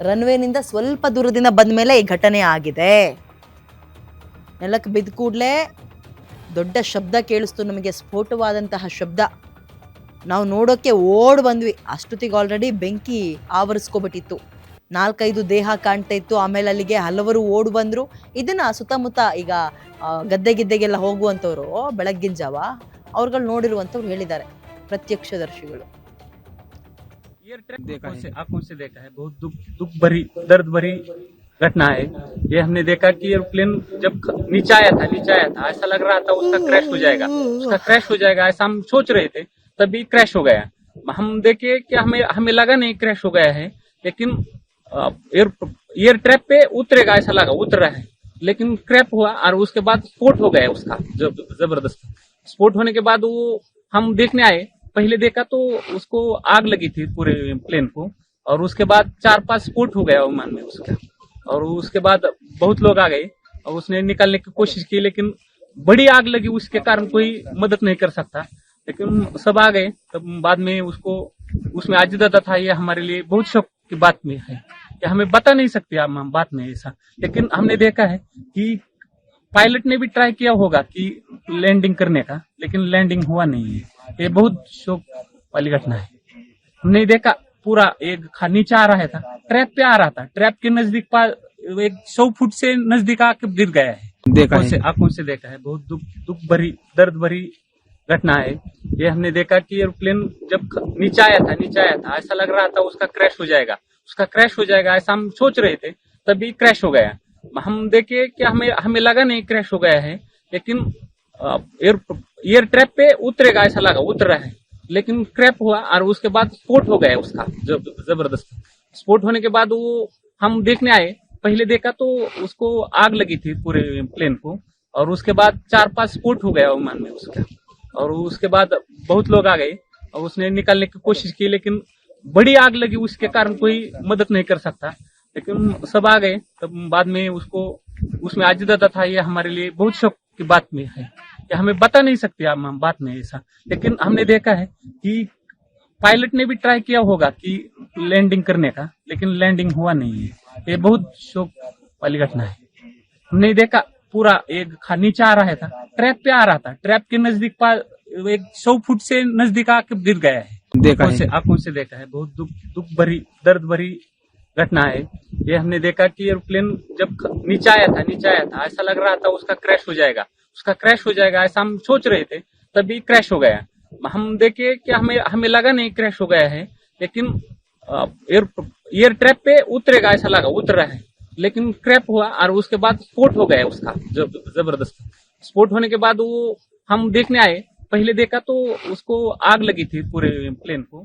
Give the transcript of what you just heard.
ರನ್ವೇನಿಂದ ಸ್ವಲ್ಪ ದೂರದಿಂದ ಬಂದ ಮೇಲೆ ಈ ಘಟನೆ ಆಗಿದೆ. ನೆಲಕ್ಕೆ ಬಿದ್ದ ಕೂಡಲೇ ದೊಡ್ಡ ಶಬ್ದ ಕೇಳಿಸ್ತು ನಮಗೆ, ಸ್ಫೋಟವಾದಂತಹ ಶಬ್ದ. ನಾವು ನೋಡೋಕ್ಕೆ ಓಡ್ ಬಂದ್ವಿ. ಅಷ್ಟೊತ್ತಿಗೆ ಆಲ್ರೆಡಿ ಬೆಂಕಿ ಆವರಿಸ್ಕೊಬಿಟ್ಟಿತ್ತು. 4-5 ದೇಹ ಕಾಣ್ತಾ ಇತ್ತು. ಆಮೇಲೆ ಅಲ್ಲಿಗೆ ಹಲವರು ಓಡ್ ಬಂದ್ರು. ಇದನ್ನ ಸುತ್ತಮುತ್ತ ಈಗ ಗದ್ದೆಗೆಲ್ಲ ಹೋಗುವಂಥವ್ರು ಬೆಳಗ್ಗಿನ ಜಾವ ಅವ್ರುಗಳು ನೋಡಿರುವಂಥವ್ರು ಹೇಳಿದ್ದಾರೆ, ಪ್ರತ್ಯಕ್ಷದರ್ಶಿಗಳು. आंखों से देखा है, बहुत दुख भरी दर्द भरी घटना है। ये हमने देखा कि एयरप्लेन जब नीचे आया था ऐसा लग रहा था उसका क्रैश हो जाएगा ऐसा हम सोच रहे थे, तभी क्रैश हो गया। हम देखे कि हमें लगा नहीं क्रैश हो गया है, लेकिन एयर ट्रैप पे उतरेगा ऐसा लगा, उतर रहा है, लेकिन क्रैप हुआ और उसके बाद स्फोट हो गया उसका जबरदस्त। स्फोट होने के बाद वो हम देखने आए, पहले देखा तो उसको आग लगी थी पूरे प्लेन को, और उसके बाद 4-5 स्फोट हो गया विमान में उसका। और उसके बाद बहुत लोग आ गए और उसने निकालने की कोशिश की, लेकिन बड़ी आग लगी, उसके कारण कोई मदद नहीं कर सकता। लेकिन सब आ गए, तब बाद में उसको उसमें आजिदा था। ये हमारे लिए बहुत शौक की बात में है कि हमें बता नहीं सकते हम बात में ऐसा, लेकिन हमने देखा है कि पायलट ने भी ट्राई किया होगा कि लैंडिंग करने का, लेकिन लैंडिंग हुआ नहीं है। ये बहुत शौक वाली घटना है। हमने देखा पूरा एक नीचे आ रहा था, ट्रैप पे आ रहा था, ट्रैप के नजदीक 100 फुट से नजदीक आके गिर गया है। आंखों से देखा है, बहुत दुख भरी दर्द भरी घटना है। ये हमने देखा कि एयरप्लेन जब नीचे आया था ऐसा लग रहा था उसका क्रैश हो जाएगा ऐसा हम सोच रहे थे, तभी क्रैश हो गया। हम देखे कि हमें लगा नहीं क्रैश हो गया है, लेकिन एयर ट्रैप पे उतरेगा ऐसा लगा, उतर रहा है, लेकिन क्रैप हुआ और उसके बाद स्फोट हो गया उसका जबरदस्त। स्फोट होने के बाद वो हम देखने आए, पहले देखा तो उसको आग लगी थी पूरे प्लेन को, और उसके बाद 4-5 स्फोट हो गया विमान में उसका। और उसके बाद बहुत लोग आ गए और उसने निकालने की कोशिश की, लेकिन बड़ी आग लगी, उसके कारण कोई मदद नहीं कर सकता। लेकिन सब आ गए, तब बाद में उसको उसमें आजिदा था। ये हमारे लिए बहुत शौक की बात में है कि हमें बता नहीं सकते हम बात में ऐसा, लेकिन हमने देखा है कि पायलट ने भी ट्राई किया होगा कि लैंडिंग करने का, लेकिन लैंडिंग हुआ नहीं है। ये बहुत शौक वाली घटना है। हमने देखा पूरा एक नीचे आ रहा था, ट्रैप पे आ रहा था, ट्रैप के नजदीक 100 फुट से नजदीक आके गिर गया है। आंखों से देखा है, बहुत दुख भरी दर्द भरी घटना है। ये हमने देखा कि एयरप्लेन जब नीचे आया था ऐसा लग रहा था उसका क्रैश हो जाएगा ऐसा हम सोच रहे थे, तभी क्रैश हो गया। हम देखे कि हमें लगा नहीं क्रैश हो गया है, लेकिन एयर ट्रैप पे उतरेगा ऐसा लगा, उतर रहा है, लेकिन क्रैप हुआ और उसके बाद स्फोट हो गया उसका जबरदस्त। स्फोट होने के बाद वो हम देखने आए, पहले देखा तो उसको आग लगी थी पूरे प्लेन को।